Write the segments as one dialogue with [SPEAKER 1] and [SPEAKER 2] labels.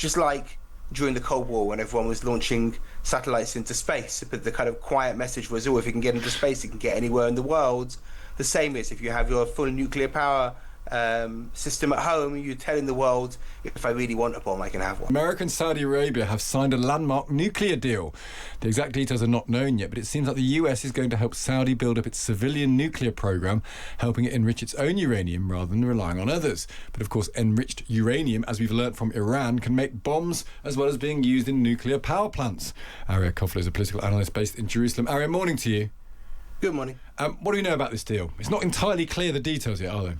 [SPEAKER 1] just like during the Cold War when everyone was launching satellites into space, but the kind of quiet message was, oh, if you can get into space, you can get anywhere in the world. The same is if you have your full nuclear power system at home, you're telling the world, if I really want a bomb, I can have one.
[SPEAKER 2] America and Saudi Arabia have signed a landmark nuclear deal. The exact details are not known yet, but it seems like the US is going to help Saudi build up its civilian nuclear program, helping it enrich its own uranium rather than relying on others. But of course, enriched uranium, as we've learnt from Iran, can make bombs as well as being used in nuclear power plants. Arieh Kovler is a political analyst based in Jerusalem. Arieh, morning to you.
[SPEAKER 1] Good morning.
[SPEAKER 2] What do we know about this deal? It's not entirely clear the details yet, are they?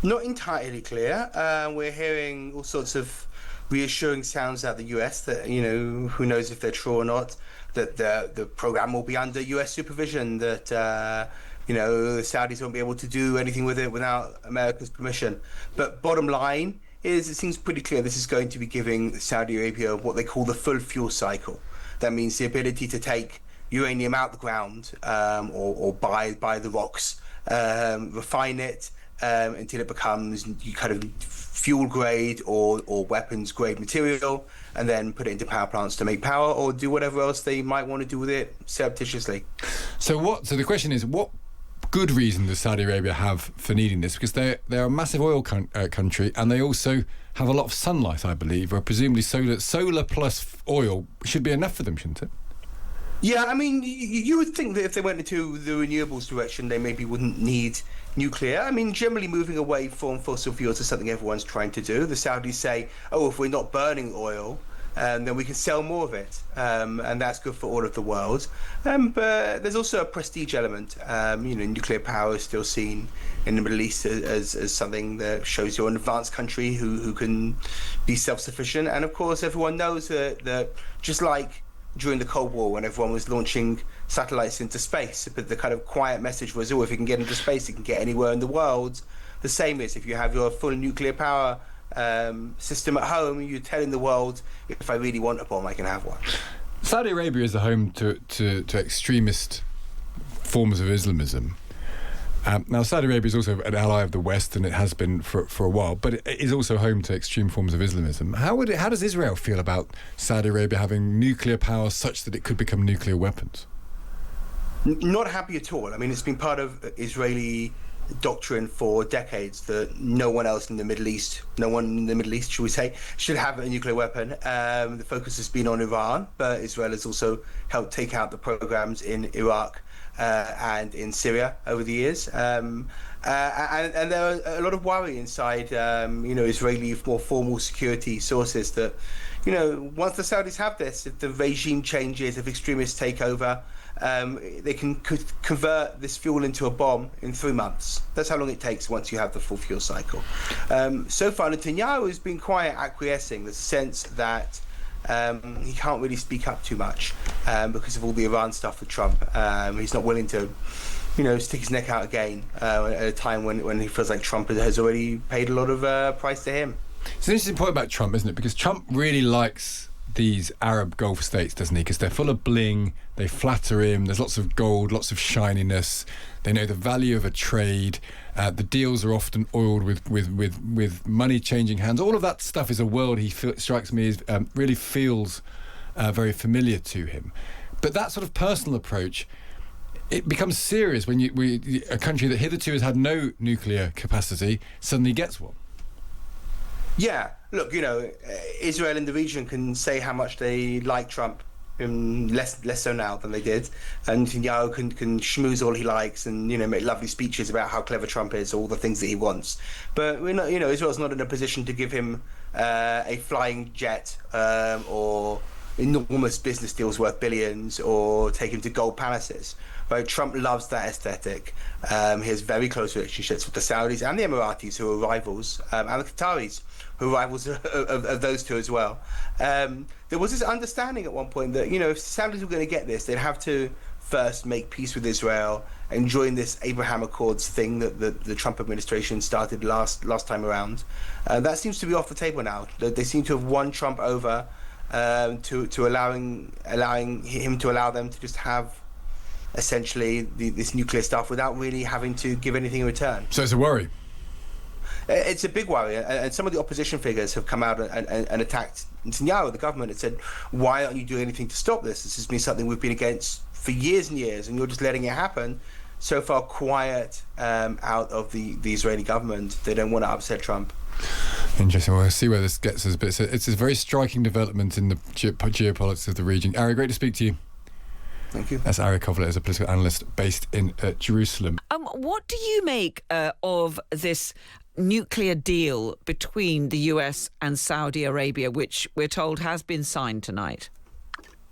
[SPEAKER 1] Not entirely clear. We're hearing all sorts of reassuring sounds out the US that, who knows if they're true or not, that the program will be under US supervision, that, the Saudis won't be able to do anything with it without America's permission. But bottom line is it seems pretty clear this is going to be giving Saudi Arabia what they call the full fuel cycle. That means the ability to take uranium out the ground or by the rocks, refine it, until it becomes kind of fuel grade or weapons grade material, and then put it into power plants to make power or do whatever else they might want to do with it surreptitiously.
[SPEAKER 2] So the question is, what good reason does Saudi Arabia have for needing this? Because they're a massive oil country, and they also have a lot of sunlight, I believe, or presumably solar plus oil should be enough for them, shouldn't it?
[SPEAKER 1] Yeah, I mean, you would think that if they went into the renewables direction, they maybe wouldn't need nuclear. I mean, generally moving away from fossil fuels is something everyone's trying to do. The Saudis say, oh, if we're not burning oil, then we can sell more of it, and that's good for all of the world. But there's also a prestige element. Nuclear power is still seen in the Middle East as something that shows you're an advanced country who can be self-sufficient. And of course, everyone knows that just like during the Cold War when everyone was launching satellites into space, but the kind of quiet message was, oh, if you can get into space, you can get anywhere in the world. The same is if you have your full nuclear power system at home, you're telling the world, if I really want a bomb, I can have one.
[SPEAKER 2] Saudi Arabia is the home to extremist forms of Islamism. Now, Saudi Arabia is also an ally of the West, and it has been for a while, but it is also home to extreme forms of Islamism. How does Israel feel about Saudi Arabia having nuclear power such that it could become nuclear weapons?
[SPEAKER 1] Not happy at all. I mean, it's been part of Israeli doctrine for decades that no one in the Middle East, should we say, should have a nuclear weapon. The focus has been on Iran, but Israel has also helped take out the programs in Iraq and in Syria over the years. And there are a lot of worry inside, Israeli more formal security sources that, once the Saudis have this, if the regime changes, if extremists take over, they could convert this fuel into a bomb in 3 months. That's how long it takes once you have the full fuel cycle. So far, Netanyahu has been quite acquiescing. There's a sense that he can't really speak up too much because of all the Iran stuff with Trump. He's not willing to, stick his neck out again at a time when he feels like Trump has already paid a lot of price to him.
[SPEAKER 2] It's an interesting point about Trump, isn't it? Because Trump really likes these Arab Gulf states, doesn't he? Because they're full of bling, they flatter him, there's lots of gold, lots of shininess, they know the value of a trade, the deals are often oiled with money changing hands. All of that stuff is a world strikes me as really feels very familiar to him. But that sort of personal approach, it becomes serious when a country that hitherto has had no nuclear capacity suddenly gets one.
[SPEAKER 1] Yeah, look, Israel and the region can say how much they like Trump, less so now than they did, and Netanyahu can schmooze all he likes and make lovely speeches about how clever Trump is, all the things that he wants. But we're not, Israel's not in a position to give him a flying jet or enormous business deals worth billions or take him to gold palaces. Right? Trump loves that aesthetic. He has very close relationships with the Saudis and the Emiratis, who are rivals, and the Qataris, who are rivals of those two as well. There was this understanding at one point that, if the Saudis were going to get this, they'd have to first make peace with Israel and join this Abraham Accords thing that the Trump administration started last time around. That seems to be off the table now. They seem to have won Trump over to allowing him to allow them to just have essentially this nuclear stuff without really having to give anything in return.
[SPEAKER 2] So it's a worry.
[SPEAKER 1] It's a big worry, and some of the opposition figures have come out and attacked Netanyahu, the government, and said, why aren't you doing anything to stop this? This has been something we've been against for years and years, and you're just letting it happen. So far, quiet out of the Israeli government. They don't want to upset Trump.
[SPEAKER 2] Interesting. We'll see where this gets us, but it's a very striking development in the geopolitics of the region. Arieh, great to speak to you.
[SPEAKER 1] Thank you.
[SPEAKER 2] That's Arieh Kovler, as a political analyst based in Jerusalem.
[SPEAKER 3] What do you make of this nuclear deal between the US and Saudi Arabia, which we're told has been signed tonight?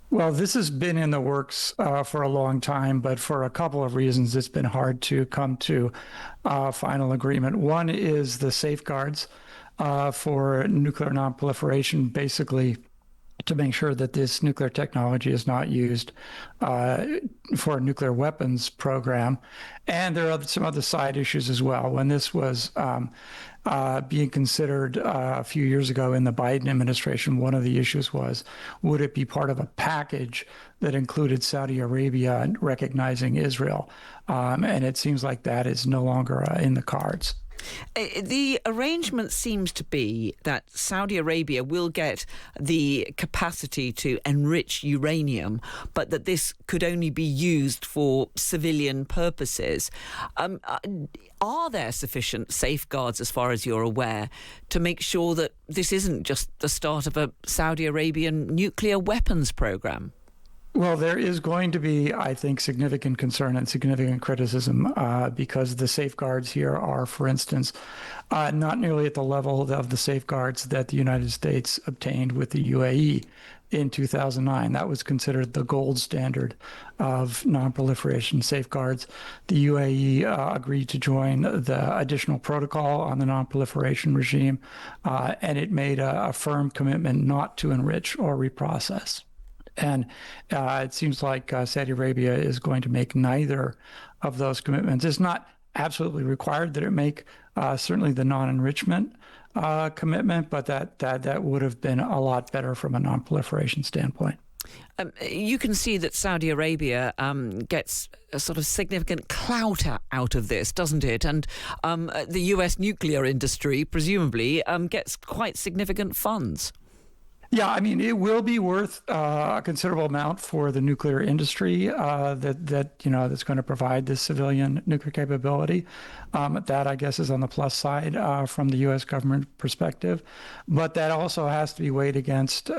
[SPEAKER 4] Well, this has been in the works for a long time, but for a couple of reasons, it's been hard to come to final agreement. One is the safeguards for nuclear nonproliferation, basically to make sure that this nuclear technology is not used for a nuclear weapons program. And there are some other side issues as well. When this was being considered a few years ago in the Biden administration, one of the issues was, would it be part of a package that included Saudi Arabia recognizing Israel? And it seems like that is no longer in the cards.
[SPEAKER 3] The arrangement seems to be that Saudi Arabia will get the capacity to enrich uranium, but that this could only be used for civilian purposes. Are there sufficient safeguards, as far as you're aware, to make sure that this isn't just the start of a Saudi Arabian nuclear weapons program?
[SPEAKER 4] Well, there is going to be, I think, significant concern and significant criticism because the safeguards here are, for instance, not nearly at the level of the safeguards that the United States obtained with the UAE in 2009. That was considered the gold standard of nonproliferation safeguards. The UAE agreed to join the additional protocol on the nonproliferation regime, and it made a firm commitment not to enrich or reprocess. And it seems like Saudi Arabia is going to make neither of those commitments. It's not absolutely required that it make certainly the non-enrichment commitment, but that would have been a lot better from a non-proliferation standpoint.
[SPEAKER 3] You can see that Saudi Arabia gets a sort of significant clout out of this, doesn't it? And the US nuclear industry presumably gets quite significant funds.
[SPEAKER 4] Yeah, I mean, it will be worth a considerable amount for the nuclear industry that's going to provide this civilian nuclear capability. That, I guess, is on the plus side from the U.S. government perspective. But that also has to be weighed against,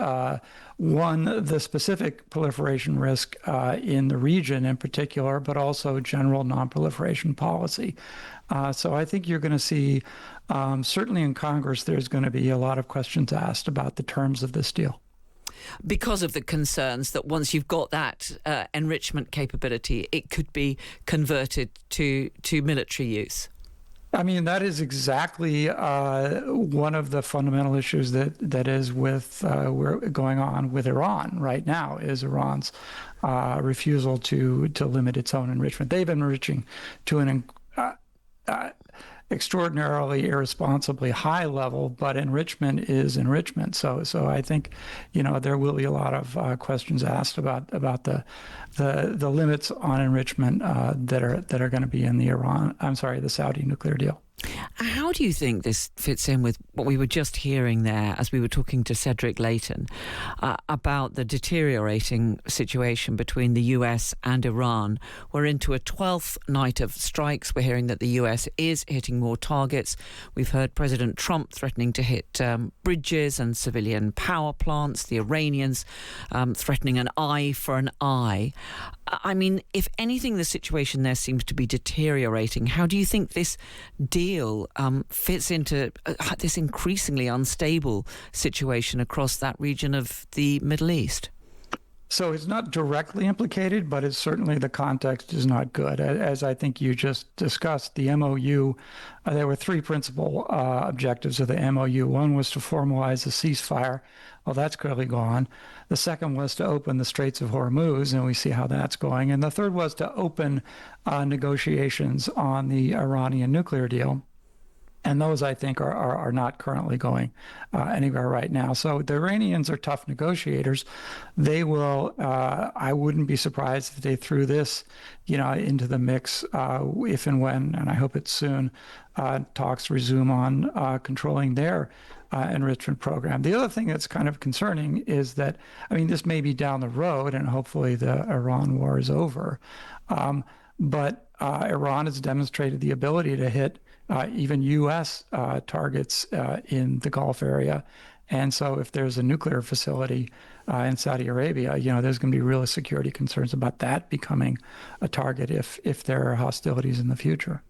[SPEAKER 4] one, the specific proliferation risk in the region in particular, but also general nonproliferation policy. So I think you're going to see, certainly in Congress, there's going to be a lot of questions asked about the terms of this deal.
[SPEAKER 3] Because of the concerns that once you've got that enrichment capability, it could be converted to military use.
[SPEAKER 4] I mean, that is exactly one of the fundamental issues that is with going on with Iran right now, is Iran's refusal to limit its own enrichment. They've been enriching to an extraordinarily irresponsibly high level, but enrichment is enrichment. So I think, there will be a lot of questions asked about the limits on enrichment that are going to be in the Saudi nuclear deal.
[SPEAKER 3] How do you think this fits in with what we were just hearing there as we were talking to Cedric Layton about the deteriorating situation between the US and Iran? We're into a 12th night of strikes. We're hearing that the US is hitting more targets. We've heard President Trump threatening to hit bridges and civilian power plants, the Iranians threatening an eye for an eye. I mean, if anything, the situation there seems to be deteriorating. How do you think this deal fits into this increasingly unstable situation across that region of the Middle East?
[SPEAKER 4] So it's not directly implicated, but it's certainly the context is not good. As I think you just discussed, the MOU, there were three principal objectives of the MOU. One was to formalize a ceasefire. Well, that's clearly gone. The second was to open the Straits of Hormuz, and we see how that's going. And the third was to open negotiations on the Iranian nuclear deal. And those, I think, are not currently going anywhere right now. So the Iranians are tough negotiators. They will. I wouldn't be surprised if they threw this, into the mix if and when, and I hope it's soon, talks resume on controlling their enrichment program. The other thing that's kind of concerning is that, this may be down the road, and hopefully the Iran war is over, but Iran has demonstrated the ability to hit even U.S. Targets in the Gulf area. And so if there's a nuclear facility in Saudi Arabia, there's going to be real security concerns about that becoming a target if there are hostilities in the future.